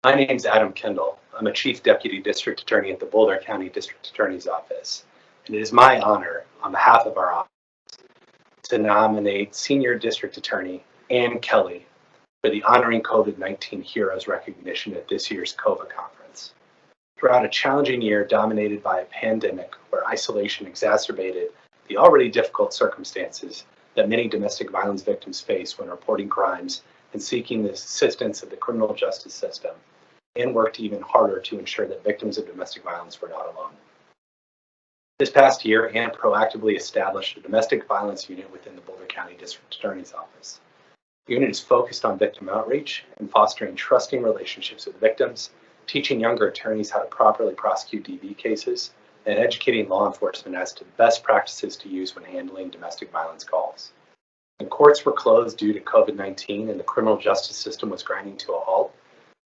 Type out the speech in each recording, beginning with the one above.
My name is Adam Kendall. I'm a Chief Deputy District Attorney at the Boulder County District Attorney's Office, and it is my honor, on behalf of our office, to nominate Senior District Attorney Ann Kelly for the Honoring COVID-19 Heroes recognition at this year's COVA Conference. Throughout a challenging year dominated by a pandemic where isolation exacerbated the already difficult circumstances that many domestic violence victims face when reporting crimes and seeking the assistance of the criminal justice system, and worked even harder to ensure that victims of domestic violence were not alone. This past year, Ann proactively established a domestic violence unit within the Boulder County District Attorney's Office. The unit is focused on victim outreach and fostering trusting relationships with victims, teaching younger attorneys how to properly prosecute DV cases, and educating law enforcement as to best practices to use when handling domestic violence calls. The courts were closed due to COVID-19 and the criminal justice system was grinding to a halt,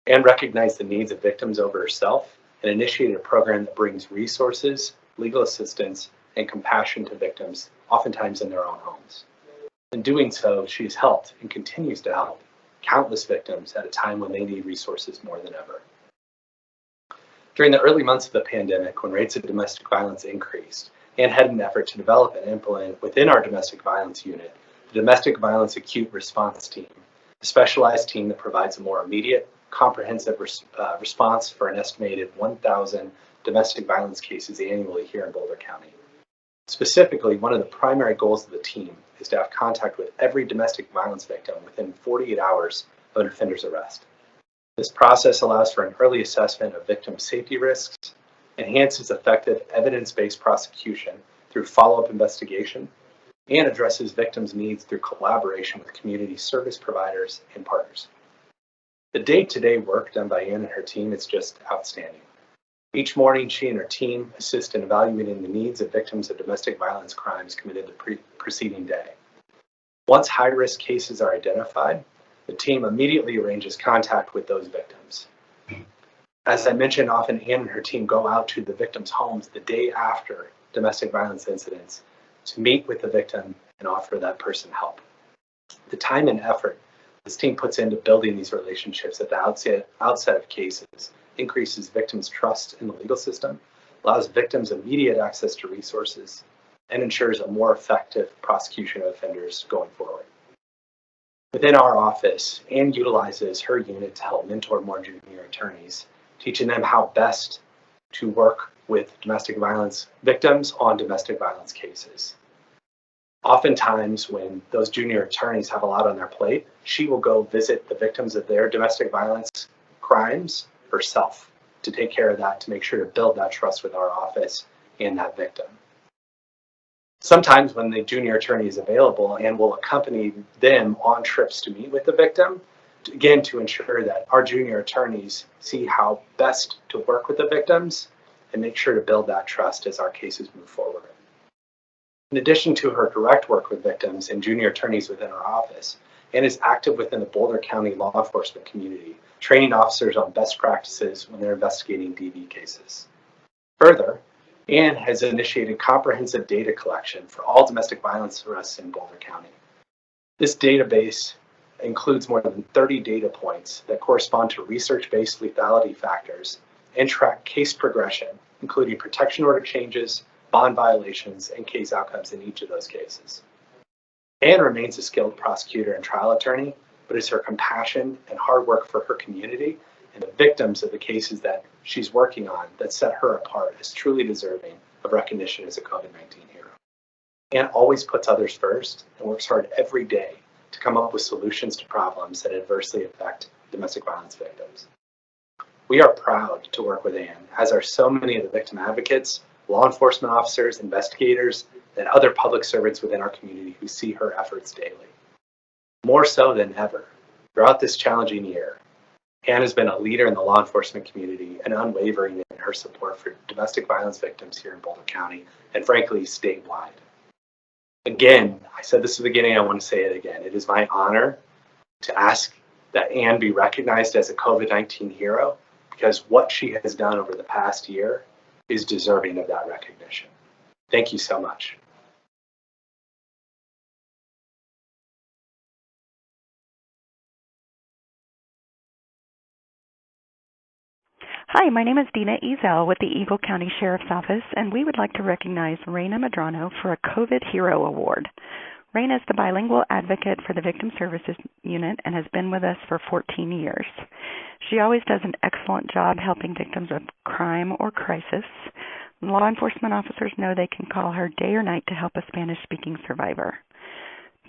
Ann recognized the needs of victims over herself and initiated a program that brings resources, legal assistance, and compassion to victims, oftentimes in their own homes. In doing so, she has helped and continues to help countless victims at a time when they need resources more than ever. During the early months of the pandemic, when rates of domestic violence increased, Ann had an effort to develop and implement within our domestic violence unit the Domestic Violence Acute Response Team, a specialized team that provides a more immediate, comprehensive response for an estimated 1,000 domestic violence cases annually here in Boulder County. Specifically, one of the primary goals of the team is to have contact with every domestic violence victim within 48 hours of an offender's arrest. This process allows for an early assessment of victim safety risks, enhances effective evidence-based prosecution through follow-up investigation, and addresses victims' needs through collaboration with community service providers and partners. The day-to-day work done by Ann and her team is just outstanding. Each morning, she and her team assist in evaluating the needs of victims of domestic violence crimes committed the preceding day. Once high-risk cases are identified, the team immediately arranges contact with those victims. As I mentioned, often Ann and her team go out to the victims' homes the day after domestic violence incidents to meet with the victim and offer that person help. The time and effort this team puts into building these relationships at the outset of cases increases victims' trust in the legal system, allows victims immediate access to resources, and ensures a more effective prosecution of offenders going forward. Within our office, Ann utilizes her unit to help mentor more junior attorneys, teaching them how best to work with domestic violence victims on domestic violence cases. Oftentimes, when those junior attorneys have a lot on their plate, she will go visit the victims of their domestic violence crimes herself to take care of that, to make sure to build that trust with our office and that victim. Sometimes when the junior attorney is available, Ann will accompany them on trips to meet with the victim, again to ensure that our junior attorneys see how best to work with the victims and make sure to build that trust as our cases move forward. In addition to her direct work with victims and junior attorneys within our office, Ann is active within the Boulder County law enforcement community, training officers on best practices when they're investigating DV cases. Further, Ann has initiated comprehensive data collection for all domestic violence arrests in Boulder County. This database includes more than 30 data points that correspond to research-based lethality factors and track case progression, including protection order changes, bond violations, and case outcomes in each of those cases. Ann remains a skilled prosecutor and trial attorney, but it's her compassion and hard work for her community and the victims of the cases that she's working on that set her apart as truly deserving of recognition as a COVID-19 hero. Ann always puts others first and works hard every day to come up with solutions to problems that adversely affect domestic violence victims. We are proud to work with Ann, as are so many of the victim advocates, law enforcement officers, investigators, and other public servants within our community who see her efforts daily. More so than ever, throughout this challenging year, Ann has been a leader in the law enforcement community and unwavering in her support for domestic violence victims here in Boulder County and frankly, statewide. Again, I said this at the beginning, I want to say it again. It is my honor to ask that Ann be recognized as a COVID-19 hero because what she has done over the past year is deserving of that recognition. Thank you so much. Hi, my name is Dina Ezel with the Eagle County Sheriff's Office, and we would like to recognize Reyna Medrano for a COVID Hero Award. Reyna is the bilingual advocate for the Victim Services Unit and has been with us for 14 years. She always does an excellent job helping victims of crime or crisis. Law enforcement officers know they can call her day or night to help a Spanish-speaking survivor.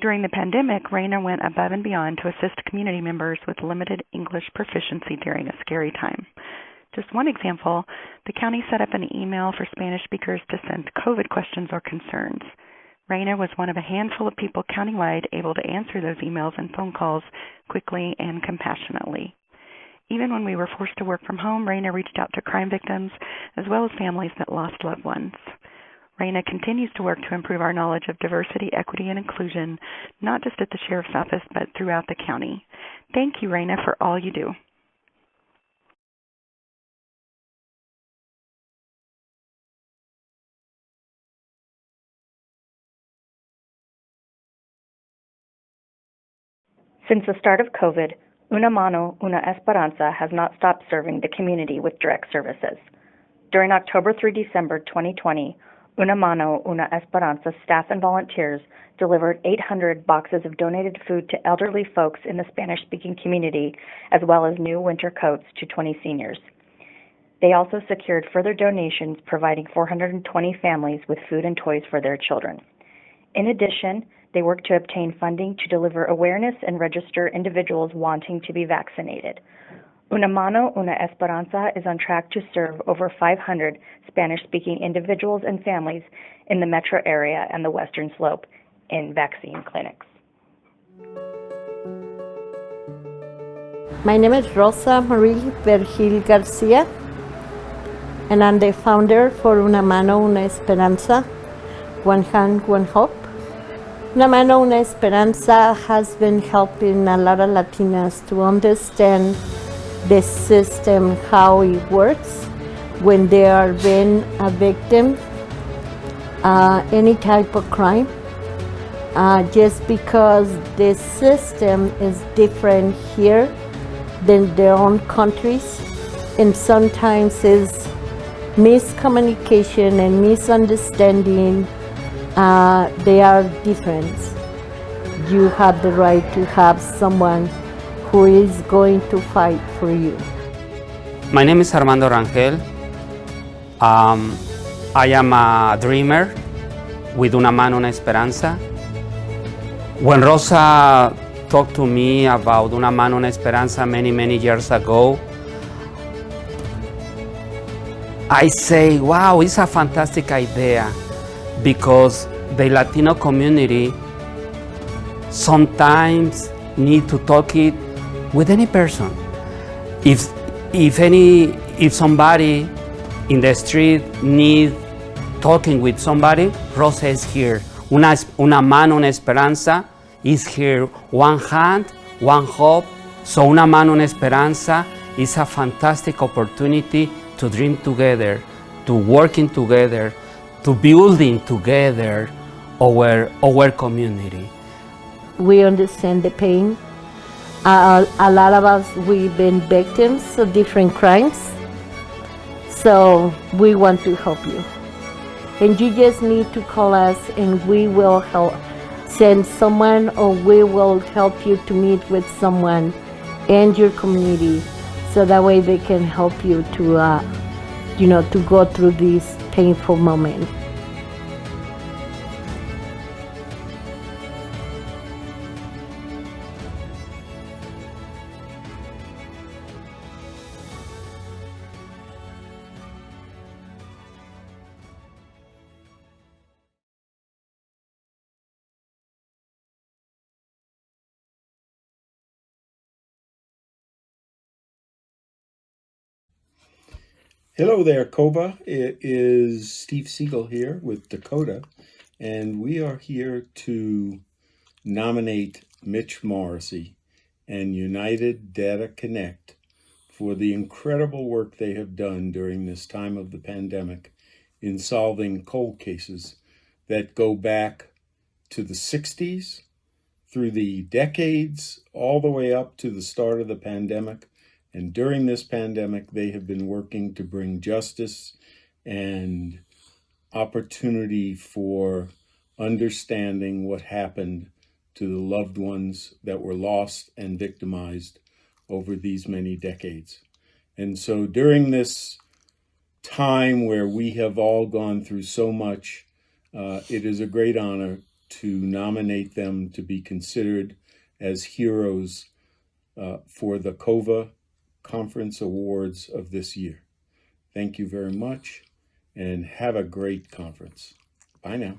During the pandemic, Reyna went above and beyond to assist community members with limited English proficiency during a scary time. Just one example, the county set up an email for Spanish speakers to send COVID questions or concerns. Reyna was one of a handful of people countywide able to answer those emails and phone calls quickly and compassionately. Even when we were forced to work from home, Reyna reached out to crime victims as well as families that lost loved ones. Reyna continues to work to improve our knowledge of diversity, equity, and inclusion, not just at the Sheriff's Office, but throughout the county. Thank you, Reyna, for all you do. Since the start of COVID, Mano Una Esperanza has not stopped serving the community with direct services. During October through December 2020, Mano Una Esperanza staff and volunteers delivered 800 boxes of donated food to elderly folks in the Spanish-speaking community, as well as new winter coats to 20 seniors. They also secured further donations, providing 420 families with food and toys for their children. In addition, they work to obtain funding to deliver awareness and register individuals wanting to be vaccinated. Mano Una Esperanza is on track to serve over 500 Spanish-speaking individuals and families in the metro area and the Western Slope in vaccine clinics. My name is Rosa Vergil Garcia, and I'm the founder for Mano Una Esperanza, One Hand, One Hope. Mano Una Esperanza has been helping a lot of Latinas to understand the system, how it works when they are being a victim, any type of crime. Just because the system is different here than their own countries, and sometimes is miscommunication and misunderstanding. They are different. You have the right to have someone who is going to fight for you. My name is Armando Rangel. I am a dreamer with Mano Una Esperanza. When Rosa talked to me about Mano Una Esperanza many years ago, I say, wow, it's a fantastic idea, because the Latino community sometimes need to talk it with any person. If somebody in the street need talking with somebody, Rosa is here. Mano Una Esperanza is here. One hand, one hope. So Mano Una Esperanza is a fantastic opportunity to dream together, to working together, to building together our community. We understand the pain. A lot of us, we've been victims of different crimes. So we want to help you. And you just need to call us and we will help send someone, or we will help you to meet with someone in your community, so that way they can help you to, to go through this painful moment. Hello there, COVA. It is Steve Siegel here with Dakota, and we are here to nominate Mitch Morrissey and United Data Connect for the incredible work they have done during this time of the pandemic in solving cold cases that go back to the 60s, through the decades, all the way up to the start of the pandemic, And during this pandemic, they have been working to bring justice and opportunity for understanding what happened to the loved ones that were lost and victimized over these many decades. And so during this time where we have all gone through so much, it is a great honor to nominate them to be considered as heroes for the COVA Conference Awards of this year. Thank you very much, and have a great conference. Bye now.